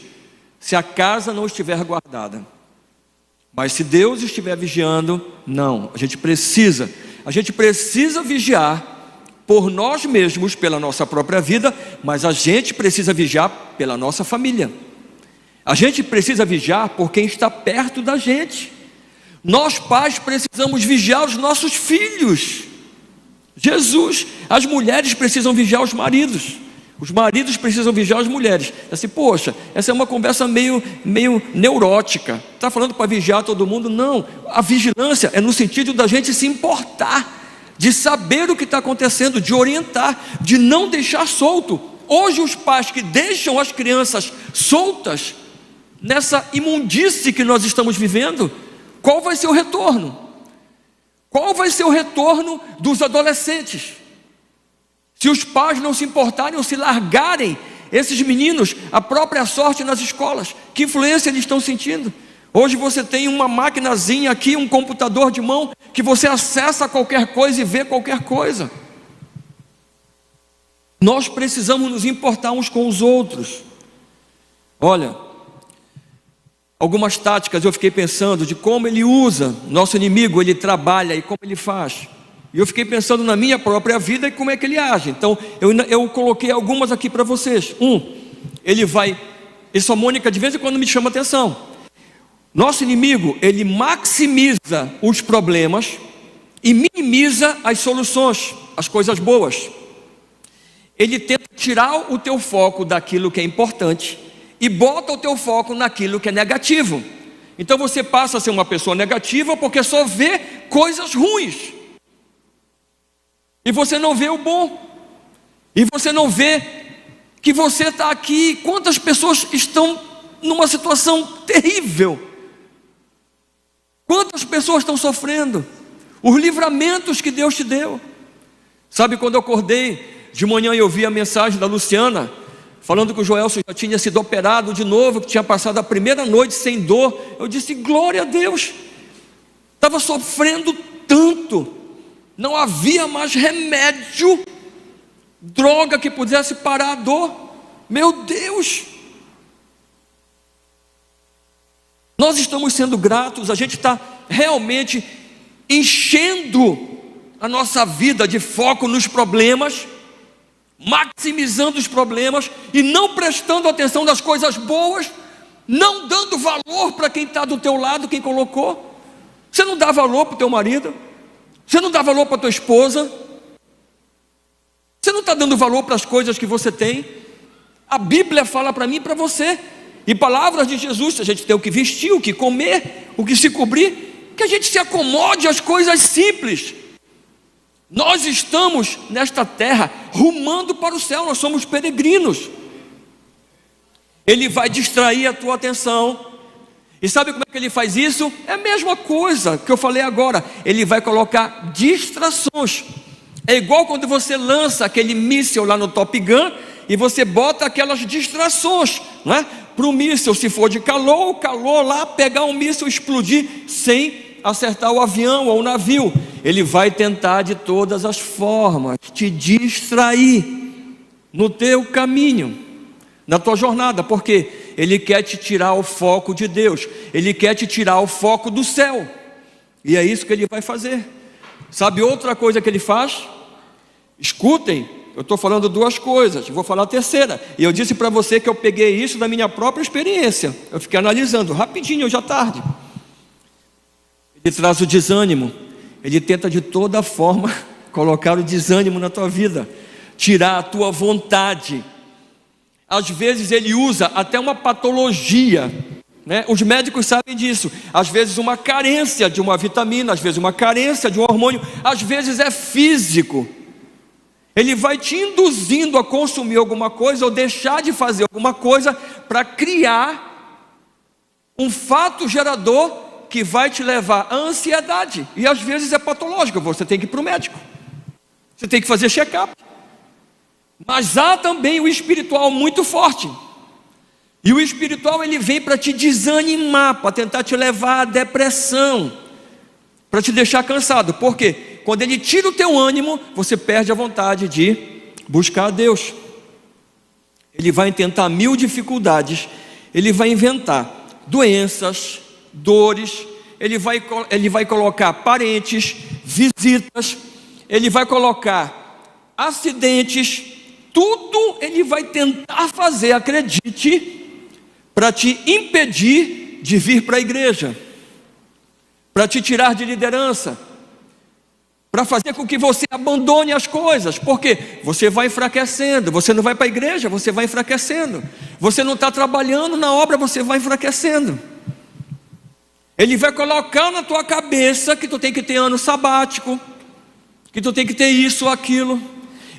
se a casa não estiver guardada. Mas se Deus estiver vigiando, não, a gente precisa vigiar por nós mesmos, pela nossa própria vida, mas a gente precisa vigiar pela nossa família. A gente precisa vigiar por quem está perto da gente. Nós pais precisamos vigiar os nossos filhos. Jesus, as mulheres precisam vigiar os maridos precisam vigiar as mulheres. Assim, poxa, essa é uma conversa meio neurótica, está falando para vigiar todo mundo? Não, a vigilância é no sentido da gente se importar, de saber o que está acontecendo, de orientar, de não deixar solto. Hoje os pais que deixam as crianças soltas, nessa imundície que nós estamos vivendo, qual vai ser o retorno? Qual vai ser o retorno dos adolescentes? Se os pais não se importarem ou se largarem esses meninos à própria sorte nas escolas, que influência eles estão sentindo? Hoje você tem uma maquinazinha aqui, um computador de mão, que você acessa qualquer coisa e vê qualquer coisa. Nós precisamos nos importar uns com os outros. Olha, algumas táticas eu fiquei pensando de como ele usa, nosso inimigo, ele trabalha e como ele faz. E eu fiquei pensando na minha própria vida e como é que ele age. Então eu coloquei algumas aqui para vocês. Isso a Mônica de vez em quando me chama atenção. Nosso inimigo, ele maximiza os problemas e minimiza as soluções, as coisas boas. Ele tenta tirar o teu foco daquilo que é importante e bota o teu foco naquilo que é negativo. Então você passa a ser uma pessoa negativa porque só vê coisas ruins. E você não vê o bom. E você não vê que você está aqui. Quantas pessoas estão numa situação terrível? Quantas pessoas estão sofrendo? Os livramentos que Deus te deu. Sabe, quando eu acordei de manhã e eu vi a mensagem da Luciana, falando que o Joelson já tinha sido operado de novo, que tinha passado a primeira noite sem dor, eu disse, glória a Deus. Estava sofrendo tanto, não havia mais remédio, droga que pudesse parar a dor. Meu Deus! Nós estamos sendo gratos, a gente está realmente enchendo a nossa vida de foco nos problemas, maximizando os problemas e não prestando atenção nas coisas boas, não dando valor para quem está do teu lado, quem colocou. Você não dá valor para o teu marido, você não dá valor para a tua esposa, você não está dando valor para as coisas que você tem. A Bíblia fala para mim e para você, e palavras de Jesus, a gente tem o que vestir, o que comer, o que se cobrir, que a gente se acomode às coisas simples. Nós estamos nesta terra rumando para o céu, nós somos peregrinos. Ele vai distrair a tua atenção. E sabe como é que ele faz isso? É a mesma coisa que eu falei agora. Ele vai colocar distrações. É igual quando você lança aquele míssil lá no Top Gun e você bota aquelas distrações, não é? Para o míssil, se for de calor, o calor lá, pegar um míssil, explodir sem acertar o avião ou o navio. Ele vai tentar de todas as formas te distrair no teu caminho, na tua jornada, porque ele quer te tirar o foco de Deus, ele quer te tirar o foco do céu, e é isso que ele vai fazer. Sabe outra coisa que ele faz? Escutem, eu estou falando duas coisas, vou falar a terceira, e eu disse para você que eu peguei isso da minha própria experiência, eu fiquei analisando rapidinho, hoje à tarde. ele traz o desânimo. Ele tenta de toda forma colocar o desânimo na tua vida, tirar a tua vontade. Às vezes ele usa até uma patologia, né? Os médicos sabem disso. Às vezes uma carência de uma vitamina, às vezes uma carência de um hormônio, às vezes é físico. Ele vai te induzindo a consumir alguma coisa ou deixar de fazer alguma coisa para criar um fato gerador que vai te levar à ansiedade. E às vezes é patológico, você tem que ir para o médico, você tem que fazer check-up. Mas há também o espiritual muito forte. E o espiritual ele vem para te desanimar, para tentar te levar à depressão, para te deixar cansado. Por quê? Quando ele tira o teu ânimo, você perde a vontade de buscar a Deus. Ele vai tentar 1000 dificuldades, ele vai inventar doenças, dores, ele vai colocar parentes, visitas, ele vai colocar acidentes, tudo ele vai tentar fazer, acredite, para te impedir de vir para a igreja, para te tirar de liderança, para fazer com que você abandone as coisas, porque você vai enfraquecendo, você não vai para a igreja, você vai enfraquecendo, você não está trabalhando na obra, você vai enfraquecendo. Ele vai colocar na tua cabeça que tu tem que ter ano sabático, que tu tem que ter isso ou aquilo.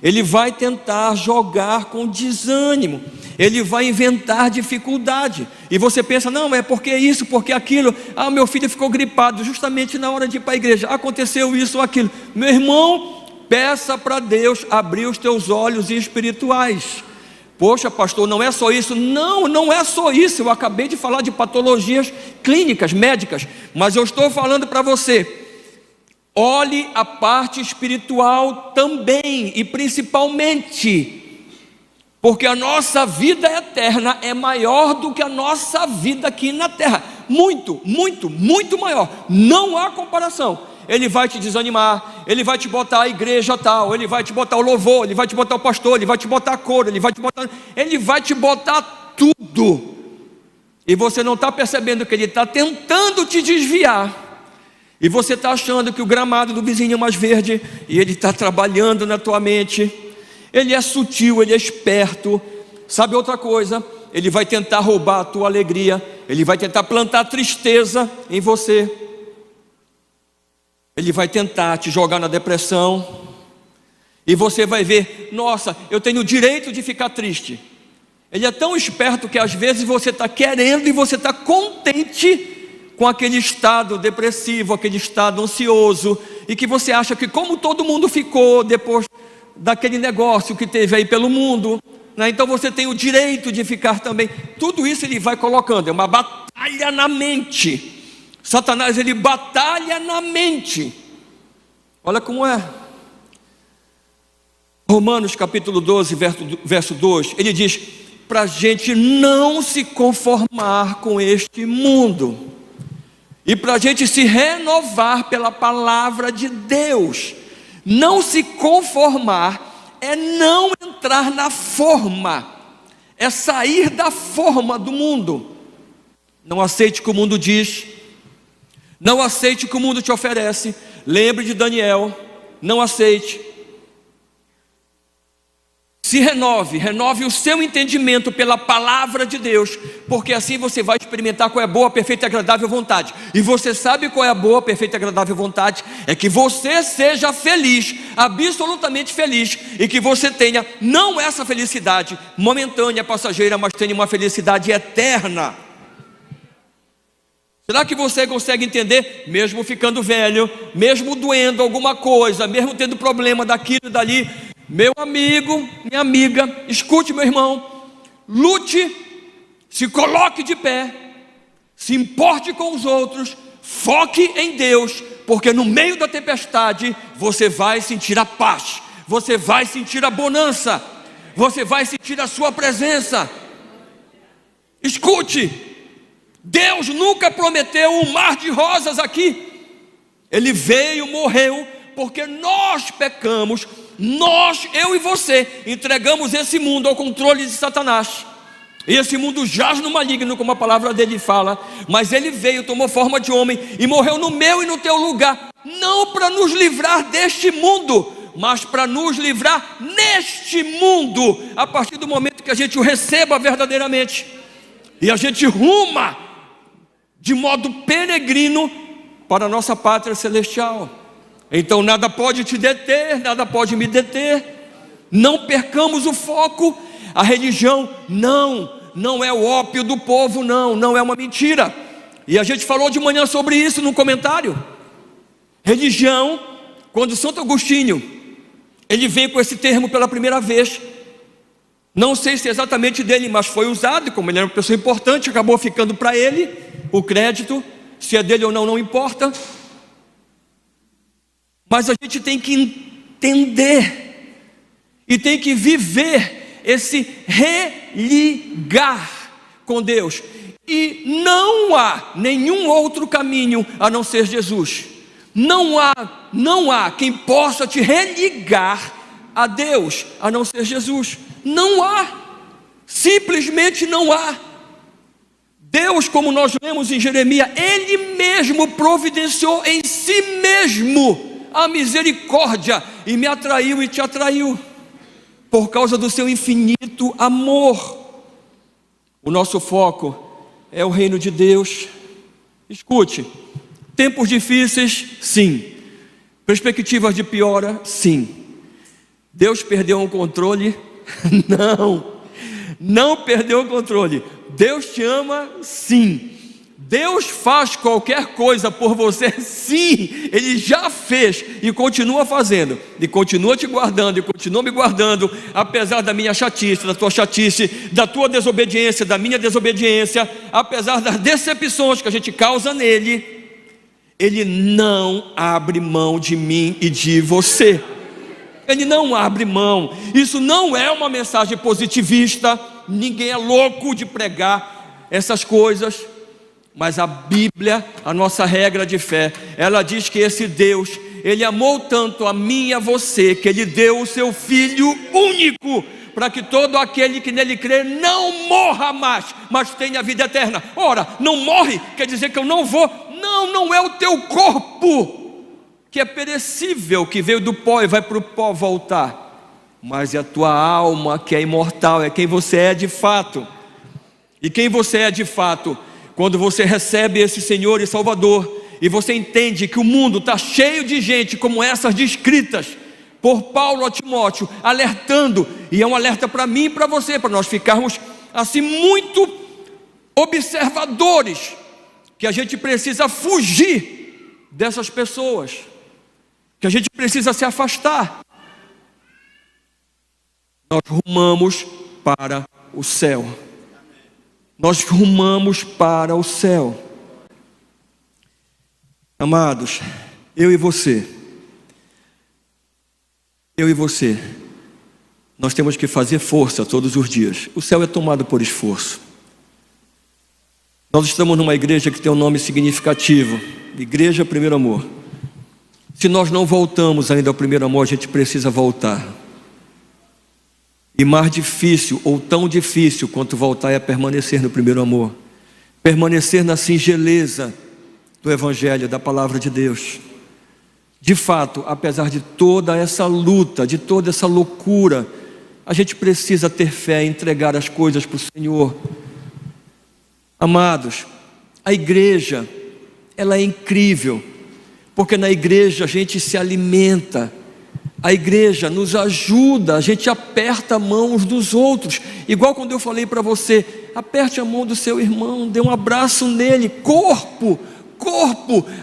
Ele vai tentar jogar com desânimo, ele vai inventar dificuldade, e você pensa, não, é porque isso, porque aquilo, meu filho ficou gripado, justamente na hora de ir para a igreja, aconteceu isso ou aquilo. Meu irmão, peça para Deus abrir os teus olhos espirituais. Poxa pastor, não é só isso. Não, não é só isso, eu acabei de falar de patologias clínicas, médicas, mas eu estou falando para você, olhe a parte espiritual também, e principalmente, porque a nossa vida eterna é maior do que a nossa vida aqui na terra, muito, muito, muito maior, não há comparação. Ele vai te desanimar, ele vai te botar a igreja tal, ele vai te botar o louvor, ele vai te botar o pastor, ele vai te botar a cor, ele vai te botar tudo, e você não está percebendo que ele está tentando te desviar. E você está achando que o gramado do vizinho é mais verde, e ele está trabalhando na tua mente. Ele é sutil, ele é esperto. Sabe outra coisa? Ele vai tentar roubar a tua alegria, ele vai tentar plantar tristeza em você, ele vai tentar te jogar na depressão, e você vai ver, nossa, eu tenho o direito de ficar triste. Ele é tão esperto que às vezes você está querendo e você está contente com aquele estado depressivo, aquele estado ansioso, e que você acha que como todo mundo ficou depois daquele negócio que teve aí pelo mundo, né? Então você tem o direito de ficar também. Tudo isso ele vai colocando, é uma batalha na mente. Satanás, ele batalha na mente. Olha como é. Romanos capítulo 12, verso 2, ele diz, para a gente não se conformar com este mundo, e para a gente se renovar pela palavra de Deus. Não se conformar é não entrar na forma, é sair da forma do mundo. Não aceite o que o mundo diz, não aceite o que o mundo te oferece. Lembre de Daniel, não aceite. Se renove o seu entendimento pela palavra de Deus, porque assim você vai experimentar qual é a boa, perfeita e agradável vontade. E você sabe qual é a boa, perfeita e agradável vontade? É que você seja feliz, absolutamente feliz, e que você tenha, não essa felicidade momentânea, passageira, mas tenha uma felicidade eterna. Será que você consegue entender, mesmo ficando velho, mesmo doendo alguma coisa, mesmo tendo problema daquilo e dali? Meu amigo, minha amiga, escute meu irmão, lute, se coloque de pé, se importe com os outros, foque em Deus, porque no meio da tempestade você vai sentir a paz, você vai sentir a bonança, você vai sentir a sua presença. Escute, Deus nunca prometeu um mar de rosas aqui. Ele veio, morreu, porque nós pecamos. Nós, eu e você, entregamos esse mundo ao controle de Satanás. E esse mundo jaz no maligno, como a palavra dele fala. Mas ele veio, tomou forma de homem e morreu no meu e no teu lugar. Não para nos livrar deste mundo, mas para nos livrar neste mundo. A partir do momento que a gente o receba verdadeiramente. E a gente ruma de modo peregrino para a nossa pátria celestial. Então nada pode te deter, nada pode me deter. Não percamos o foco. A religião não é o ópio do povo, não é uma mentira. E a gente falou de manhã sobre isso no comentário. Religião, quando Santo Agostinho, ele vem com esse termo pela primeira vez, não sei se é exatamente dele, mas foi usado, e como ele era uma pessoa importante, acabou ficando para ele o crédito. Se é dele ou não importa. Mas a gente tem que entender e tem que viver esse religar com Deus. E não há nenhum outro caminho a não ser Jesus. Não há quem possa te religar a Deus a não ser Jesus. Não há. Simplesmente não há. Deus, como nós lemos em Jeremias, Ele mesmo providenciou em si mesmo a misericórdia e me atraiu e te atraiu por causa do seu infinito amor. O nosso foco é o reino de Deus. Escute, tempos difíceis, sim. Perspectivas de piora, sim. Deus perdeu o controle? Não perdeu o controle. Deus te ama, sim. Deus faz qualquer coisa por você, sim. Ele já fez e continua fazendo, e continua te guardando, e continua me guardando, apesar da minha chatice, da tua chatice, da tua desobediência, da minha desobediência, apesar das decepções que a gente causa nele. Ele não abre mão de mim e de você. Ele não abre mão. Isso não é uma mensagem positivista. Ninguém é louco de pregar essas coisas. Mas a Bíblia, a nossa regra de fé, ela diz que esse Deus, Ele amou tanto a mim e a você, que Ele deu o seu Filho único, para que todo aquele que nele crê não morra mais, mas tenha vida eterna. Ora, não morre, quer dizer que eu não vou. Não é o teu corpo, que é perecível, que veio do pó e vai para o pó voltar. Mas é a tua alma, que é imortal, é quem você é de fato. E quem você é de fato, quando você recebe esse Senhor e Salvador, e você entende que o mundo está cheio de gente como essas descritas por Paulo a Timóteo, alertando, e é um alerta para mim e para você, para nós ficarmos assim muito observadores, que a gente precisa fugir dessas pessoas, que a gente precisa se afastar. Nós rumamos para o céu. Nós rumamos para o céu. Amados, eu e você, nós temos que fazer força todos os dias. O céu é tomado por esforço. Nós estamos numa igreja que tem um nome significativo, Igreja Primeiro Amor. Se nós não voltamos ainda ao primeiro amor, a gente precisa voltar. E mais difícil, ou tão difícil quanto voltar, é permanecer no primeiro amor. Permanecer na singeleza do Evangelho, da Palavra de Deus. De fato, apesar de toda essa luta, de toda essa loucura, a gente precisa ter fé e entregar as coisas para o Senhor. Amados, a igreja, ela é incrível, porque na igreja a gente se alimenta. A igreja nos ajuda, a gente aperta a mão uns dos outros. Igual quando eu falei para você, aperte a mão do seu irmão, dê um abraço nele. Corpo,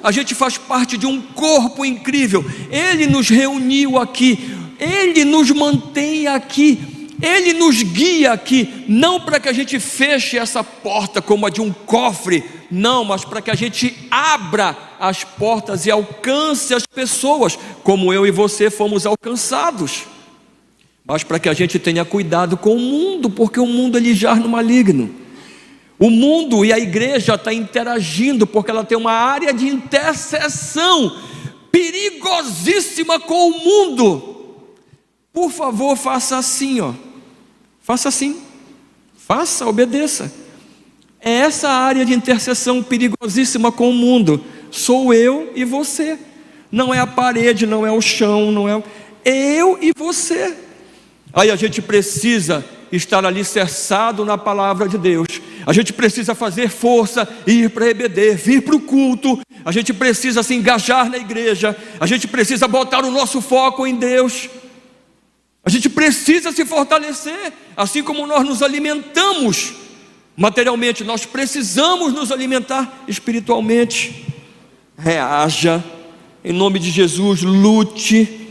a gente faz parte de um corpo incrível. Ele nos reuniu aqui, Ele nos mantém aqui, Ele nos guia aqui, não para que a gente feche essa porta como a de um cofre, não, mas para que a gente abra as portas e alcance as pessoas, como eu e você fomos alcançados. Mas para que a gente tenha cuidado com o mundo, porque o mundo ele jaz no maligno. O mundo e a igreja está interagindo, porque ela tem uma área de interseção perigosíssima com o mundo. Por favor, faça assim, faça assim. faça, obedeça. É essa área de intercessão perigosíssima com o mundo. Sou eu e você. Não é a parede, não é o chão, não é eu e você. Aí a gente precisa estar alicerçado na palavra de Deus. A gente precisa fazer força, ir para a EBD, vir para o culto. A gente precisa se engajar na igreja. A gente precisa botar o nosso foco em Deus. A gente precisa se fortalecer, assim como nós nos alimentamos materialmente, nós precisamos nos alimentar espiritualmente. Reaja, em nome de Jesus, lute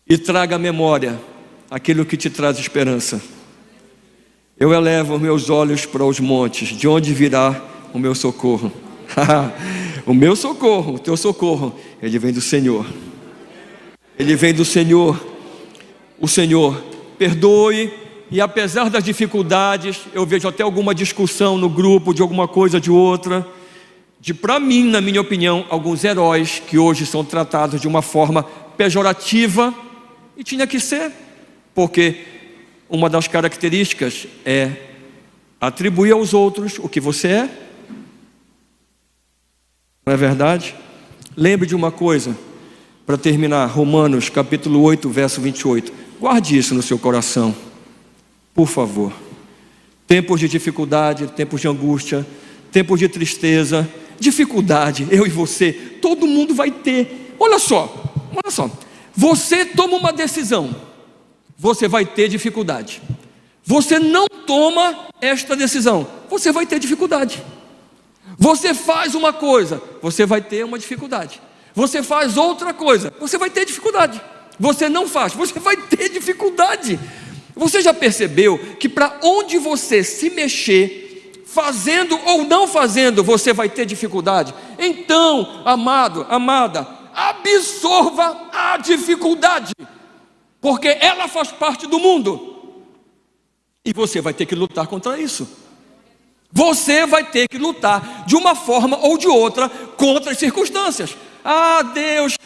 e traga à memória aquilo que te traz esperança. Eu elevo meus olhos para os montes, de onde virá o meu socorro? O meu socorro, o teu socorro, ele vem do Senhor. Ele vem do Senhor. O Senhor perdoe, e apesar das dificuldades, eu vejo até alguma discussão no grupo, de alguma coisa, de outra, para mim, na minha opinião, alguns heróis que hoje são tratados de uma forma pejorativa, e tinha que ser, porque uma das características é atribuir aos outros o que você é. Não é verdade? Lembre de uma coisa, para terminar, Romanos capítulo 8, verso 28. Guarde isso no seu coração, por favor. Tempos de dificuldade, tempos de angústia, tempos de tristeza, dificuldade, eu e você, todo mundo vai ter. Olha só, você toma uma decisão, você vai ter dificuldade. Você não toma esta decisão, você vai ter dificuldade. Você faz uma coisa, você vai ter uma dificuldade. Você faz outra coisa, você vai ter dificuldade. Você não faz, você vai ter dificuldade. Você já percebeu que para onde você se mexer, fazendo ou não fazendo, você vai ter dificuldade? Então, amado, amada, absorva a dificuldade, porque ela faz parte do mundo, e você vai ter que lutar contra isso. Você vai ter que lutar de uma forma ou de outra contra as circunstâncias. Ah, Deus,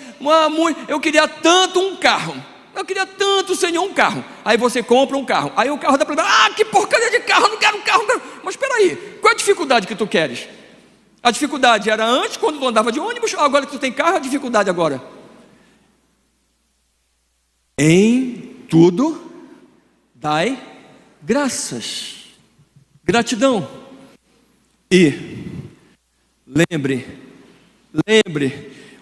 eu queria tanto um carro. Eu queria tanto, Senhor, um carro. Aí você compra um carro. Aí o carro dá problema. Ah, que porcaria de carro, não quero um carro. Não quero. Mas espera aí, qual é a dificuldade que tu queres? A dificuldade era antes, quando tu andava de ônibus. Agora que tu tem carro, a dificuldade agora. Em tudo, dai graças. Gratidão. E lembre,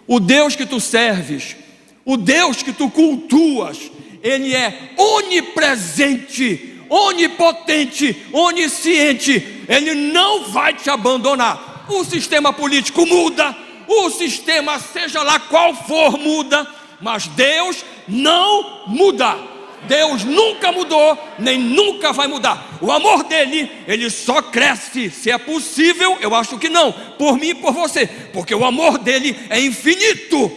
o Deus que tu serves, o Deus que tu cultuas, Ele é onipresente, onipotente, onisciente. Ele não vai te abandonar. O sistema político muda, o sistema, seja lá qual for, muda, mas Deus não muda. Deus nunca mudou, nem nunca vai mudar. O amor dele, ele só cresce. Se é possível, eu acho que não, por mim e por você, porque o amor dele é infinito.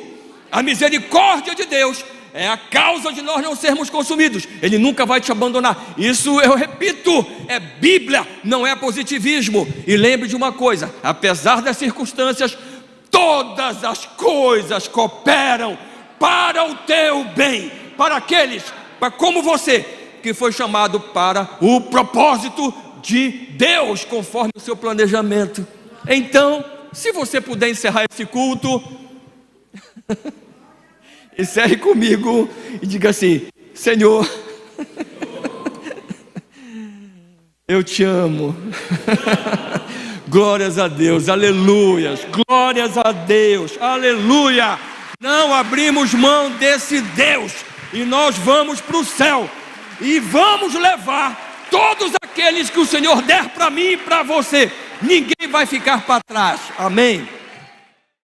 A misericórdia de Deus é a causa de nós não sermos consumidos. Ele nunca vai te abandonar. Isso, eu repito, é Bíblia, não é positivismo. E lembre de uma coisa, apesar das circunstâncias, todas as coisas cooperam para o teu bem, para aqueles, como você, que foi chamado para o propósito de Deus, conforme o seu planejamento. Então, se você puder encerrar esse culto, encerre comigo e diga assim: Senhor, eu te amo. Glórias a Deus, aleluias, glórias a Deus, aleluia. Não abrimos mão desse Deus, e nós vamos para o céu, e vamos levar todos aqueles que o Senhor der para mim e para você. Ninguém vai ficar para trás, amém.